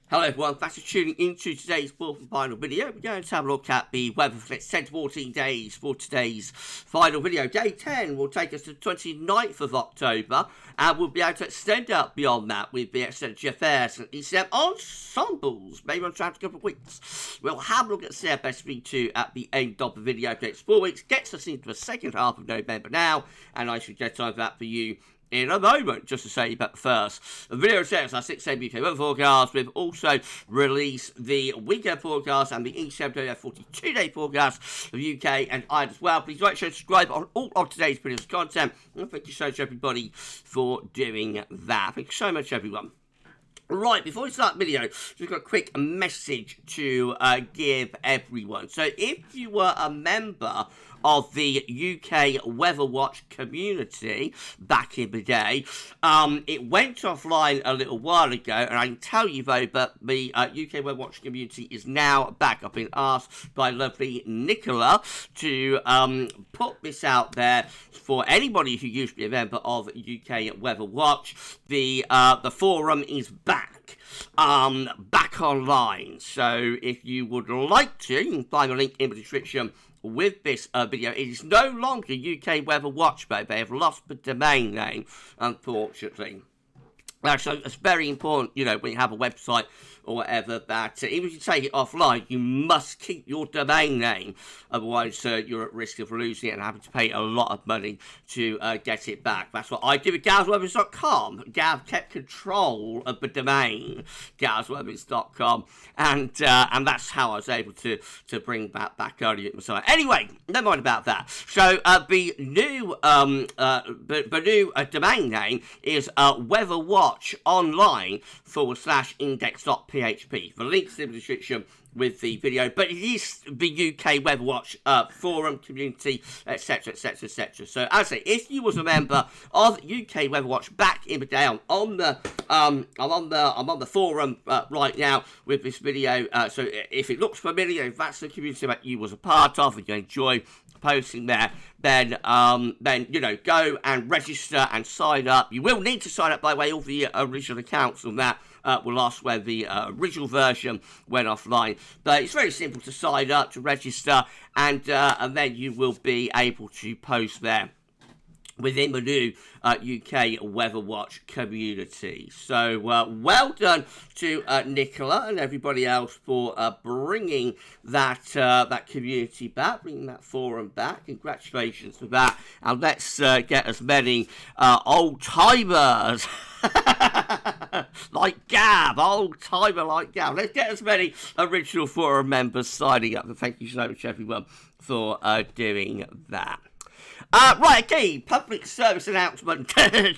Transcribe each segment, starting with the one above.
Hello everyone, thanks for tuning into today's fourth and final video. We're going to have a look at the weather for the next 10 to 14 days for today's final video. Day 10 will take us to the 29th of October, and we'll be able to extend out beyond that with the extended GFS and ECM ensembles, maybe on track a couple of weeks. We'll have a look at CFS-V2 at the end of the video for the next 4 weeks, gets us into the second half of November now, and I should get time for that for you in a moment, just to say, but first, the video says our 6-day UK weather forecast. We've also released the weekend forecast and the ECM 42-day forecast for the UK and Ireland as well. Please like, share, subscribe on all of today's videos content. And thank you so much, everybody, for doing that. Thank you so much, everyone. Right, before we start the video, just got a quick message to give everyone. So if you were a member of the UK Weather Watch community back in the day, it went offline a little while ago, and I can tell you though that the UK Weather Watch community is now back. I've been asked by lovely Nicola to put this out there for anybody who used to be a member of UK Weather Watch. The forum is back online, so if you would like to, you can find a link in the description with this video. It is no longer UK Weather Watch, though. They have lost the domain name, unfortunately. So it's very important, you know, when you have a website or whatever, that even if you take it offline, you must keep your domain name. Otherwise, you're at risk of losing it and having to pay a lot of money to get it back. That's what I did with GavsWeatherVids.com. Gav kept control of the domain, GavsWeatherVids.com, and that's how I was able to bring that back earlier myself. Anyway, never mind about that. So the new domain name is weatherwatchonline/index.php. The link's in the description with the video, but it is the UK Weather Watch forum community, etc, etc, etc. So as I say, if you was a member of UK Weather Watch back in the day, I'm on the forum right now with this video. So if it looks familiar, if that's the community that you was a part of and you enjoy posting there, then you know, go and register and sign up. You will need to sign up, by the way. All the original accounts on that were lost when the original version went offline. But it's very simple to sign up, to register, and then you will be able to post there within the new UK Weather Watch community. So well done to Nicola and everybody else for bringing that community back, bringing that forum back. Congratulations for that. And let's get as many old-timers like Gav, old-timer like Gav. Let's get as many original forum members signing up. And thank you so much, everyone, for doing that. Right, okay, public service announcement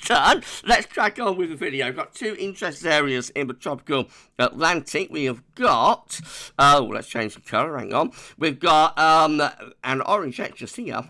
done. Let's crack on with the video. We've got two interest areas in the tropical Atlantic. We have got, let's change the colour, hang on. We've got an orange X just here.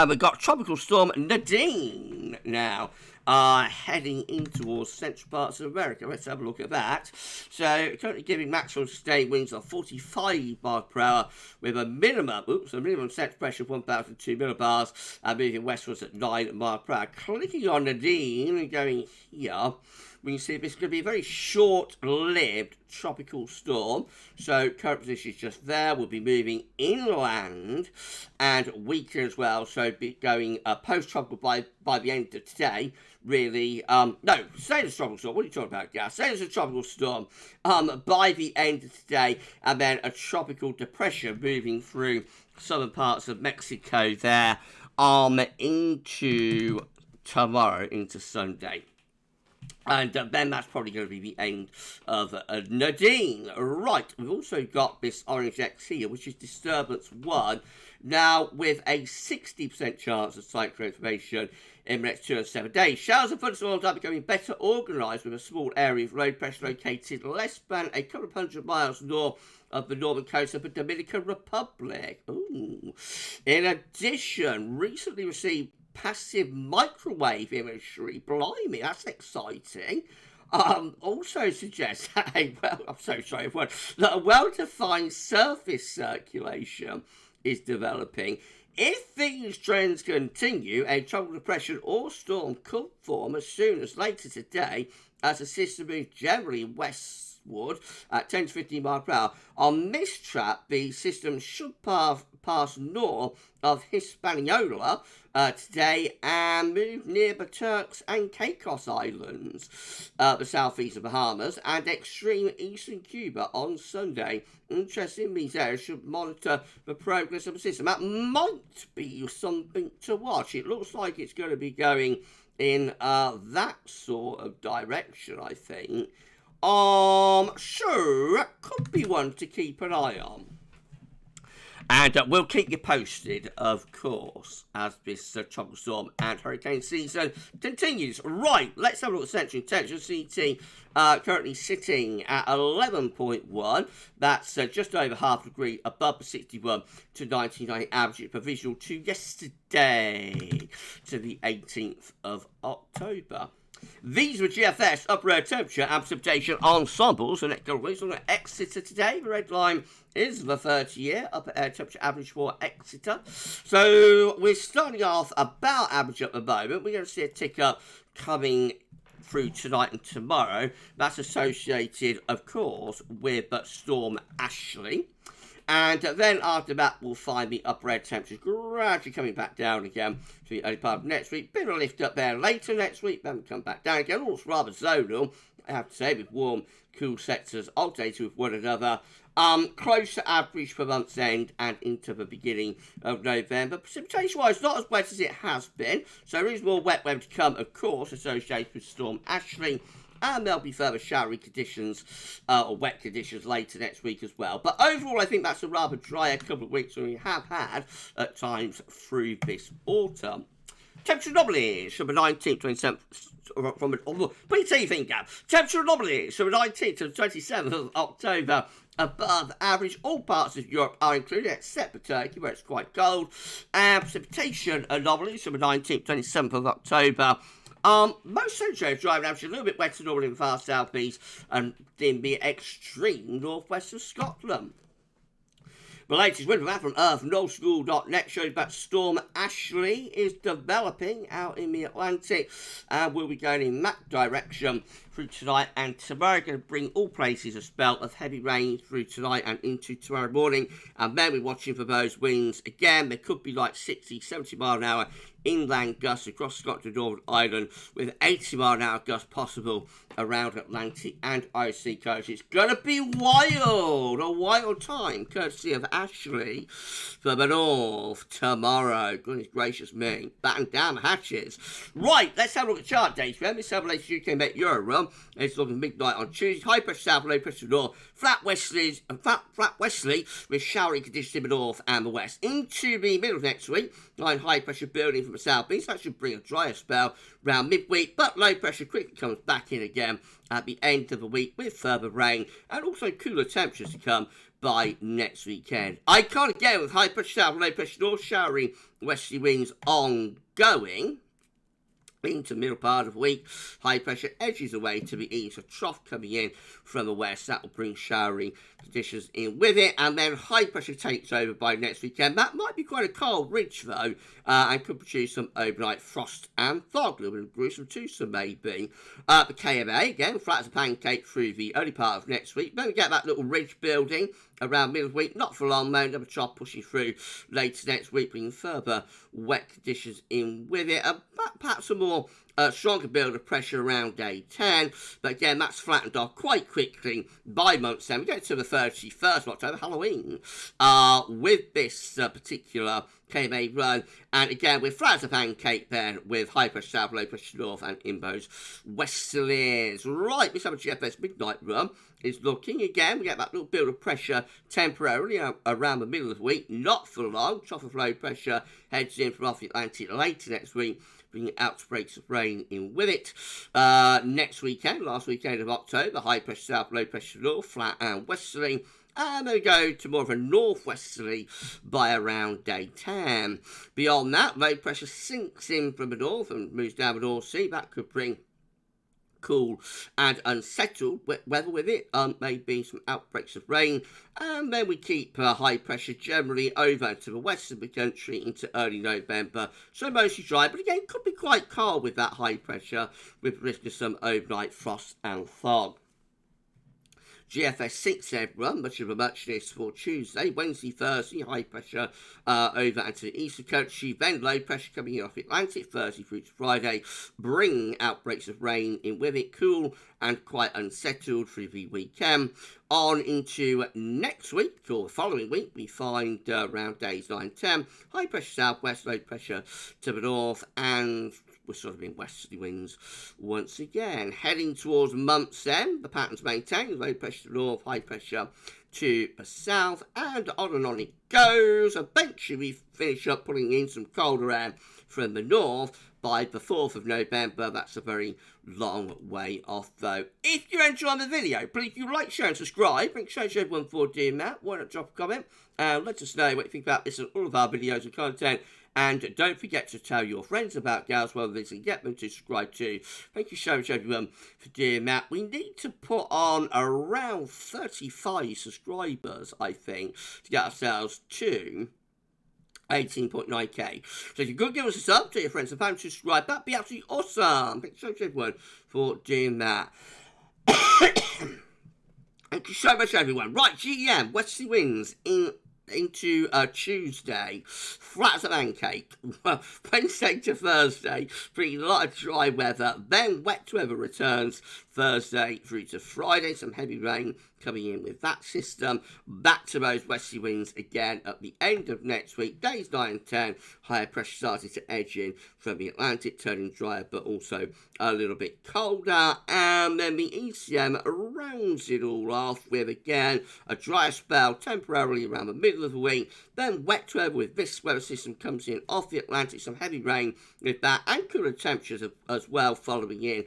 We've got Tropical Storm Nadine now. Heading in towards central parts of America. Let's have a look at that. So, currently giving maximum sustained winds of 45 miles per hour with a minimum central pressure of 1,002 millibars, and moving westwards at 9 miles per hour. Clicking on Nadine and going here, we can see this is going to be a very short-lived tropical storm. So current position is just there. We'll be moving inland and weaker as well. So be going post-tropical by the end of today. Really, no, say it's a tropical storm. What are you talking about, guys? Say it's a tropical storm by the end of today, and then a tropical depression moving through southern parts of Mexico there into tomorrow, into Sunday. And then that's probably going to be the end of Nadine. Right, we've also got this orange X here, which is Disturbance 1. Now, with a 60% chance of cyclone formation in the next 2 and 7 days. Showers and thunderstorms are becoming better organised with a small area of low pressure located less than a couple of hundred miles north of the northern coast of the Dominican Republic. Ooh. In addition, recently received passive microwave imagery. Blimey, that's exciting. Also suggests that that a well-defined surface circulation is developing. If these trends continue, a tropical depression or storm could form as soon as later today as the system moves generally westward at 10 to 15 miles per hour. On this track, the system should pass north of Hispaniola today and move near the Turks and Caicos Islands, the southeast of Bahamas, and extreme eastern Cuba on Sunday. Interesting, these areas should monitor the progress of the system. That might be something to watch. It looks like it's going to be going in that sort of direction, I think. So that could be one to keep an eye on. And we'll keep you posted, of course, as this tropical storm and hurricane season continues. Right, let's have a look at central temperature. CT currently sitting at 11.1. That's just over half a degree above the 61 to 99 average per visual to yesterday, to the 18th of October. These were GFS upper air temperature and precipitation ensembles. The next couple of weeks, we're going to Exeter today. The red line is the 30-year upper air temperature average for Exeter. So we're starting off about average at the moment. We're going to see a tick up coming through tonight and tomorrow. That's associated, of course, with Storm Ashley. And then after that, we'll find the upper air temperatures gradually coming back down again to the early part of next week. Bit of a lift up there later next week, then come back down again. All rather zonal, I have to say, with warm, cool sectors alternating with one another. Close to average for month's end and into the beginning of November. Precipitation-wise, not as wet as it has been. So there is more wet weather to come, of course, associated with Storm Ashley. And there'll be further showery conditions or wet conditions later next week as well. But overall, I think that's a rather drier couple of weeks than we have had at times through this autumn. Temperature anomalies from the 19th, 27th, put your teeth in, Gav. Temperature anomalies from the 19th to the 27th of October. Above average, all parts of Europe are included, except for Turkey, where it's quite cold. And precipitation anomalies from the 19th, 27th of October. Most central areas driving average a little bit wetter than in the far southeast and in the extreme northwest of Scotland. The latest weather map from earth.nullschool.net shows that Storm Ashley is developing out in the Atlantic and will be going in that direction through tonight and tomorrow. Going to bring all places a spell of heavy rain through tonight and into tomorrow morning. And then we're watching for those winds. Again, there could be like 60, 70 mile an hour inland gusts across Scotland and Northern Ireland with 80 mile an hour gusts possible around Atlantic and Irish Sea coast. It's going to be wild, a wild time, courtesy of Ashley for the north tomorrow. Goodness gracious me, batten down the hatches. Right, let's have a look at chart data. Let's have the latest UK Met Euro run. It's looking midnight on Tuesday. High pressure south, low pressure north. Flat westerly with showery conditions in the north and the west. Into the middle of next week, line high pressure building from the southeast. That should bring a drier spell around midweek, but low pressure quickly comes back in again at the end of the week with further rain and also cooler temperatures to come by next weekend. I can't again with high pressure south, low pressure north, showery westerly winds ongoing into the middle part of the week. High pressure edges away to the east, a trough coming in from the west. That will bring showery conditions in with it, and then high pressure takes over by next weekend. That might be quite a cold ridge though, and could produce some overnight frost and fog, a little bit of gruesome twosome maybe. The KMA again flat as a pancake through the early part of next week. Then we get that little ridge building around middle of the week, not for long though. Another trough pushing through later next week, bringing further wet conditions in with it. Perhaps a more stronger build of pressure around day 10, but again that's flattened off quite quickly by month's end. We get to the 31st of October, Halloween, with this particular KMA run, and again we're flat as a pancake then with high pressure south, low pressure north and inbows westerlies. Right, this other GFS midnight run is looking again, we get that little build of pressure temporarily around the middle of the week, not for long. Trough of low pressure heads in from off the Atlantic later next week, bringing outbreaks of rain in with it. Next weekend, last weekend of October, high pressure south, low pressure north, flat and westerly. And they go to more of a northwesterly by around day 10. Beyond that, low pressure sinks in from the north and moves down the North Sea. That could bring cool and unsettled weather with it. Maybe some outbreaks of rain, and then we keep high pressure generally over to the west of the country into early November, so mostly dry, but again could be quite cold with that high pressure with risk of some overnight frost and fog. GFS 6 area, much of a muchness for Tuesday. Wednesday, Thursday, high pressure over into the eastern country, then low pressure coming in off the Atlantic. Thursday through to Friday, bring outbreaks of rain in with it, cool and quite unsettled through the weekend. On into next week, or the following week, we find around days 9 and 10, high pressure southwest, low pressure to the north, and we're sort of in westerly winds once again. Heading towards month's end, the pattern's maintained, low pressure to the north, high pressure to the south, and on it goes. Eventually we finish up pulling in some colder air from the north by the 4th of November. That's a very long way off though. If you're enjoying the video, please do like, share and subscribe. Make sure to everyone for doing that. Why not drop a comment and let us know what you think about this and all of our videos and content. And don't forget to tell your friends about GavsWeatherVids and get them to subscribe too. Thank you so much, everyone, for doing that. We need to put on around 35 subscribers, I think, to get ourselves to 18.9k. So if you could give us a sub, to your friends and family, subscribe, that'd be absolutely awesome. Thank you so much, everyone, for doing that. Thank you so much, everyone. Right, GEM, westerly winds into Tuesday, flat as a pancake. Wednesday to Thursday, pretty lot of dry weather, then wet weather returns Thursday through to Friday, some heavy rain coming in with that system. Back to those westerly winds again at the end of next week, days 9 and 10, higher pressure starting to edge in from the Atlantic, turning drier but also a little bit colder, and then the ECM rounds it all off with again a dry spell temporarily around the middle of the week, then wet weather with this weather system comes in off the Atlantic, some heavy rain with that, and cooler temperatures as well following in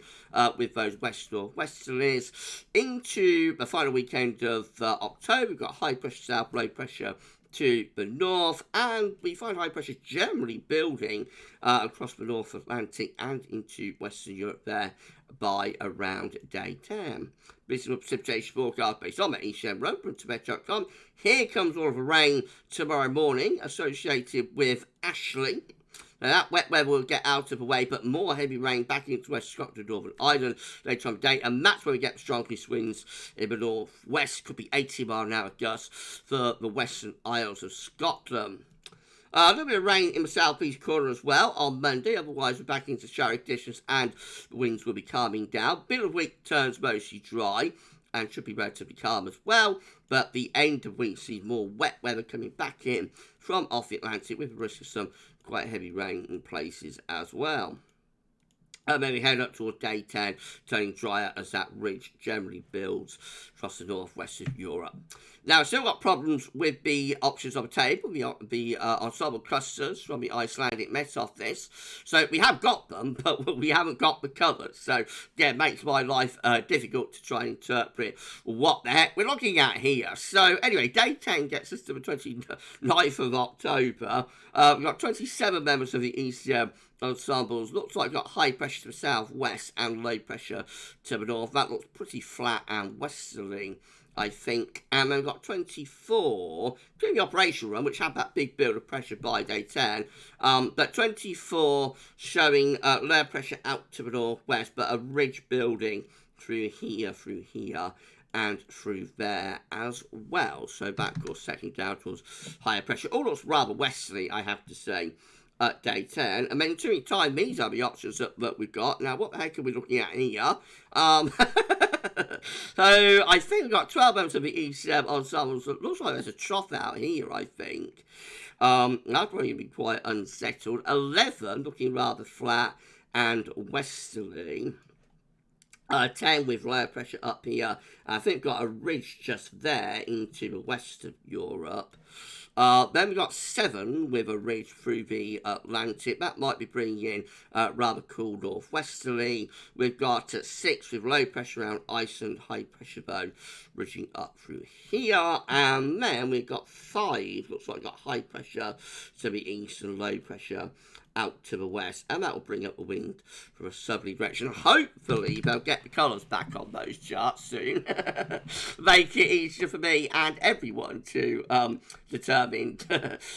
with those west northwesterlies. Into the final weekend of October, we've got high pressure south, low pressure to the north, and we find high pressure generally building across the North Atlantic and into Western Europe there by around day 10. This is a precipitation forecast based on the ECM road from Tibet.com. Here comes all of the rain tomorrow morning associated with Ashley. Now that wet weather will get out of the way, but more heavy rain back into West Scotland and Northern Ireland later on the day, and that's where we get the strongest winds in the northwest. Could be 80-mile-an-hour gusts for the Western Isles of Scotland. A little bit of rain in the southeast corner as well on Monday, otherwise we're back into showery conditions and the winds will be calming down. Middle of week turns mostly dry and should be relatively calm as well, but the end of week sees more wet weather coming back in from off the Atlantic with the risk of some quite heavy rain in places as well. And then we head up towards day 10, turning drier as that ridge generally builds across the northwest of Europe. Now, we've still got problems with the options on the table, the ensemble clusters from the Icelandic Met Office. So we have got them, but we haven't got the covers. So, yeah, it makes my life difficult to try and interpret what the heck we're looking at here. So, anyway, day 10 gets us to the 29th of October. We've got 27 members of the ECM ensembles. Looks like we've got high pressure to the southwest and low pressure to the north. That looks pretty flat and westerly, I think. And then we've got 24 during the operational run, which had that big build of pressure by day 10. But 24 showing low pressure out to the northwest, but a ridge building through here, and through there as well. So that, of course, settling down towards higher pressure. All looks rather westerly, I have to say, at day 10. And then in time, these are the options that we've got. Now, what the heck are we looking at here? So, I think we've got 12 members of the ECM ensembles. It looks like there's a trough out here, I think. That'll probably be quite unsettled. 11 looking rather flat and westerly. 10 with low pressure up here. I think we've got a ridge just there into the west of Europe. Then we've got 7 with a ridge through the Atlantic. That might be bringing in rather cool northwesterly. We've got 6 with low pressure around Iceland, high pressure though, ridging up through here. And then we've got 5, looks like we've got high pressure to the east and low pressure out to the west, and that will bring up the wind from a southerly direction. Hopefully they'll get the colours back on those charts soon. Make it easier for me and everyone to determine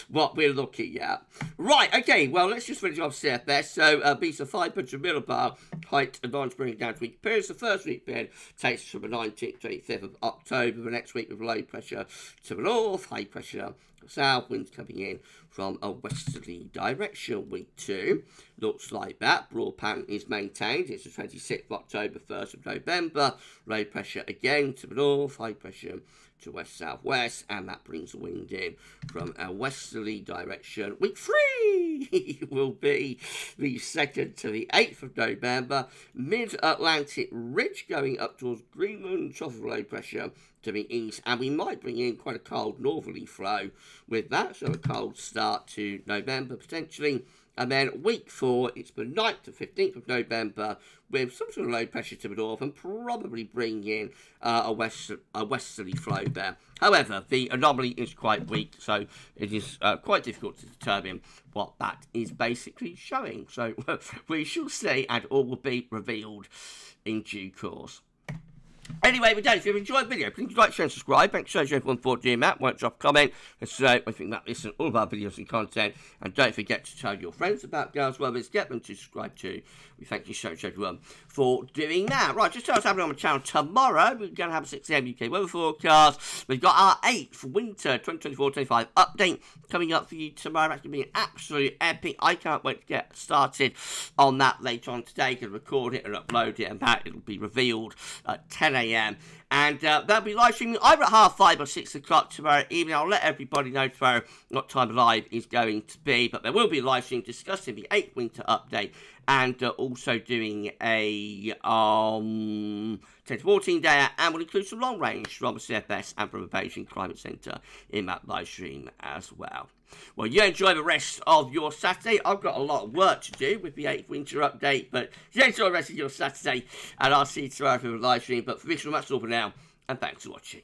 what we're looking at. Right, okay, well, let's just finish off CFS. So beats a 500 millibar height advance bringing down to week periods. The first week period takes us from the 19th to 25th of October. The next week with low pressure to the north, high pressure south, winds coming in from a westerly direction. Week 2 looks like that. Broad pattern is maintained. It's the 26th of October, 1st of November. Low pressure again to the north, high pressure to west-southwest, and that brings the wind in from a westerly direction. Week 3 will be the 2nd to the 8th of November. Mid-Atlantic ridge going up towards Greenland, trough of low pressure to the east, and we might bring in quite a cold northerly flow with that, so a cold start to November potentially. And then week 4, it's the 9th to 15th of November with some sort of low pressure to the north and probably bring in a westerly flow there. However, the anomaly is quite weak, so it is quite difficult to determine what that is basically showing. So we shall see, and all will be revealed in due course. Anyway, we're done. If you've enjoyed the video, please like, share and subscribe. Thanks so much everyone for doing that. Won't drop a comment. And so I think about this and all of our videos and content. And don't forget to tell your friends about GavsWeatherVids. Get them to subscribe too. We thank you so much everyone for doing that. Right, just tell us happening on the channel tomorrow. We're going to have a 6 AM UK weather forecast. We've got our 8th winter 2024-25 update coming up for you tomorrow. That's going to be an absolute epic. I can't wait to get started on that later on today. Can record it and upload it, and that it'll be revealed at 10 AM. And that'll be live streaming either at 5:30 or 6 o'clock tomorrow evening. I'll let everybody know tomorrow what time live is going to be, but there will be a live stream discussing the 8th winter update and also doing a 10 to 14 day, and will include some long range from the CFS and from the Beijing Climate Centre in that live stream as well. Well, you enjoy the rest of your Saturday. I've got a lot of work to do with the 8th winter update, but you enjoy the rest of your Saturday, and I'll see you tomorrow for the live stream. But for this one, that's all for now, and thanks for watching.